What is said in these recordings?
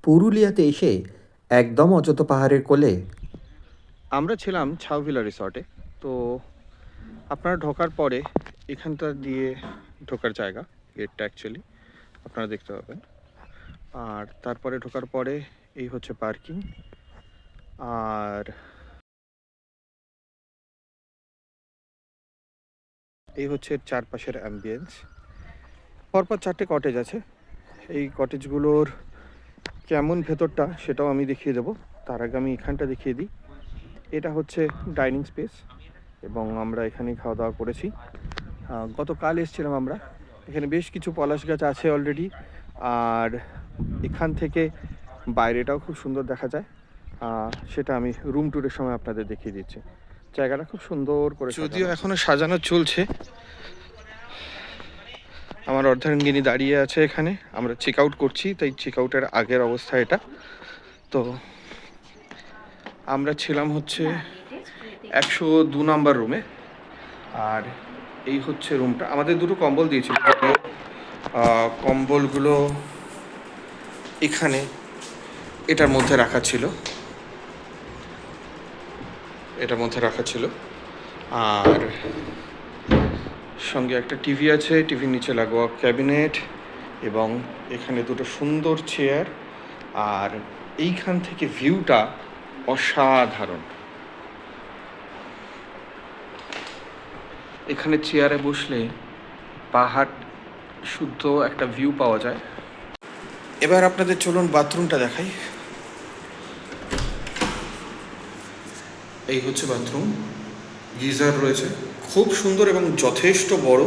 পুরুলিয়াতে এসে একদম অযত পাহাড়ের কোলে আমরা ছিলাম ছাউভিলা রিসর্টে। তো আপনারা ঢোকার পরে এখানটা দিয়ে ঢোকার জায়গা, গেটটা অ্যাকচুয়ালি আপনারা দেখতে পাবেন। আর তারপরে ঢোকার পরে এই হচ্ছে পার্কিং, আর এই হচ্ছে চারপাশের অ্যাম্বিয়েন্স। পরপর 4টে কটেজ আছে। এই কটেজগুলোর কেমন ভেতরটা সেটাও আমি দেখিয়ে দেবো। তার আগে আমি এখানটা দেখিয়ে দিই। এটা হচ্ছে ডাইনিং স্পেস এবং আমরা এখানেই খাওয়া দাওয়া করেছি। গতকাল এসেছিলাম আমরা। এখানে বেশ কিছু পলাশ গাছ আছে অলরেডি, আর এখান থেকে বাইরেটাও খুব সুন্দর দেখা যায়। সেটা আমি রুম ট্যুরের সময় আপনাদের দেখিয়ে দিচ্ছি। জায়গাটা খুব সুন্দর করে, যদিও এখনও সাজানো চলছে। আমার অর্ধাঙ্গিনী দাঁড়িয়ে আছে এখানে, আমরা চেক আউট করছি, তাই চেক আউটের আগের অবস্থা এটা। তো আমরা ছিলাম হচ্ছে 102 নম্বর রুমে, আর এই হচ্ছে রুমটা। আমাদের দুটো কম্বল দিয়েছিল, কম্বলগুলো এখানে এটার মধ্যে রাখা ছিল, আর সঙ্গে একটা টিভি আছে, টিভির নিচে লাগোয়া ক্যাবিনেট, এবং এখানে দুটো সুন্দর চেয়ার। আর এইখান থেকে ভিউটা অসাধারণ। এখানে চেয়ারে বসলে পাহাড় শুদ্ধ একটা ভিউ পাওয়া যায়। এবার আপনাদের চলুন বাথরুমটা দেখাই। এই হচ্ছে বাথরুম, গিজার রয়েছে, খুব সুন্দর এবং যথেষ্ট বড়।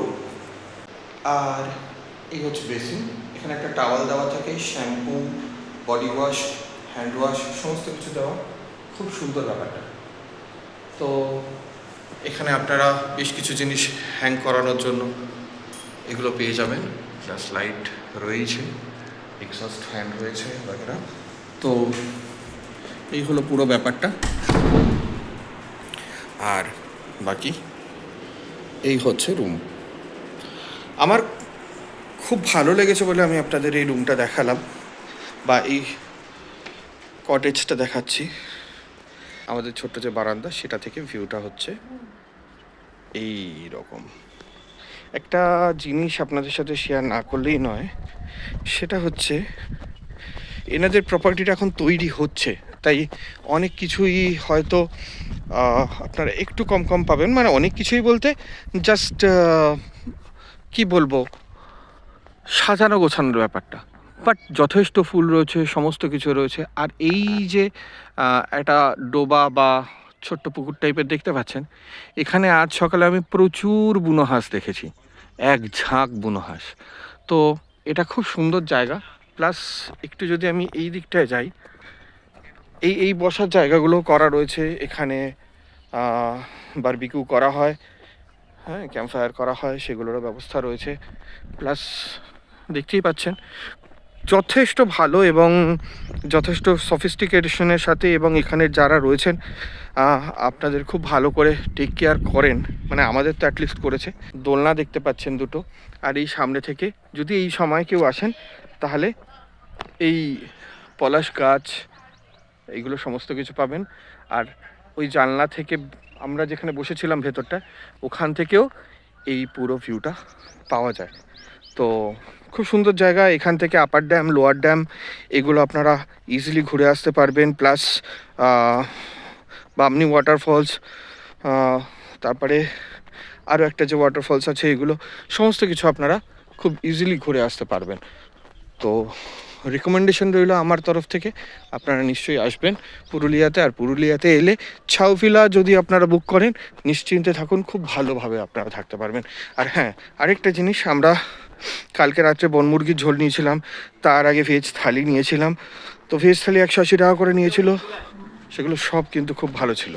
আর এই হচ্ছে বেসিন, এখানে একটা টাওয়াল দেওয়া থাকে, shampoo, body wash, hand wash সমস্ত কিছু দেওয়া, খুব সুন্দর ব্যাপারটা। তো এখানে আপনারা বেশ কিছু জিনিস হ্যাং করানোর জন্য এগুলো পেয়ে যাবেন। গ্লাস লাইট রয়েছে, এক্সস্ট ফ্যান রয়েছে বাগেরা। তো এই হলো পুরো ব্যাপারটা। আর বাকি এই হচ্ছে রুম। আমার খুব ভালো লেগেছে বলে আমি আপনাদের এই রুমটা দেখালাম, বা এই কটেজটা দেখাচ্ছি। আমাদের ছোট্ট যে বারান্দা, সেটা থেকে ভিউটা হচ্ছে এই রকম। একটা জিনিস আপনাদের সাথে শেয়ার না করলেই নয়, সেটা হচ্ছে এনাদের প্রপার্টিটা এখন তৈরি হচ্ছে, তাই অনেক কিছুই হয়তো আপনারা একটু কম কম পাবেন। মানে অনেক কিছুই বলতে জাস্ট কি বলবো, সাজানো গোছানোর ব্যাপারটা, বাট যথেষ্ট ফুল রয়েছে, সমস্ত কিছু রয়েছে। আর এই যে একটা ডোবা বা ছোট্ট পুকুর টাইপের দেখতে পাচ্ছেন, এখানে আজ সকালে আমি প্রচুর বুনো হাঁস দেখেছি, এক ঝাঁক বুনো হাঁস। তো এটা খুব সুন্দর জায়গা। প্লাস একটু যদি আমি এই দিকটায় যাই, এই বসার জায়গাগুলো করা রয়েছে এখানে। বারবিকিউ করা হয়, হ্যাঁ, ক্যাম্প ফায়ার করা হয়, সেগুলোরও ব্যবস্থা রয়েছে। প্লাস দেখতেই পাচ্ছেন যথেষ্ট ভালো এবং যথেষ্ট সফিস্টিকেশনের সাথে, এবং এখানের যারা রয়েছেন আপনাদের খুব ভালো করে টেক কেয়ার করেন। মানে আমাদের তো অ্যাটলিস্ট করেছে। দোলনা দেখতে পাচ্ছেন দুটো, আর এই সামনে থেকে যদি এই সময় কেউ আসেন তাহলে এই পলাশ গাছ, এইগুলো সমস্ত কিছু পাবেন। আর ওই জানলা থেকে আমরা যেখানে বসেছিলাম ভেতরটা, ওখান থেকেও এই পুরো ভিউটা পাওয়া যায়। তো খুব সুন্দর জায়গা। এখান থেকে আপার ড্যাম, লোয়ার ড্যাম এগুলো আপনারা ইজিলি ঘুরে আসতে পারবেন। প্লাস বামনি ওয়াটারফলস, তারপরে আরও একটা যে ওয়াটারফলস আছে, এগুলো সমস্ত কিছু আপনারা খুব ইজিলি ঘুরে আসতে পারবেন। তো রিকমেন্ডেশন রইল আমার তরফ থেকে, আপনারা নিশ্চয়ই আসবেন পুরুলিয়াতে। আর পুরুলিয়াতে এলে ছাউভিলা যদি আপনারা বুক করেন, নিশ্চিন্তে থাকুন, খুব ভালোভাবে আপনারা থাকতে পারবেন। আর হ্যাঁ, আরেকটা জিনিস, আমরা কালকে রাত্রে বনমুরগির ঝোল নিয়েছিলাম, তার আগে ভেজ থালি নিয়েছিলাম। তো ভেজ থালি 180 টাকা করে নিয়েছিল, সেগুলো সব কিন্তু খুব ভালো ছিল।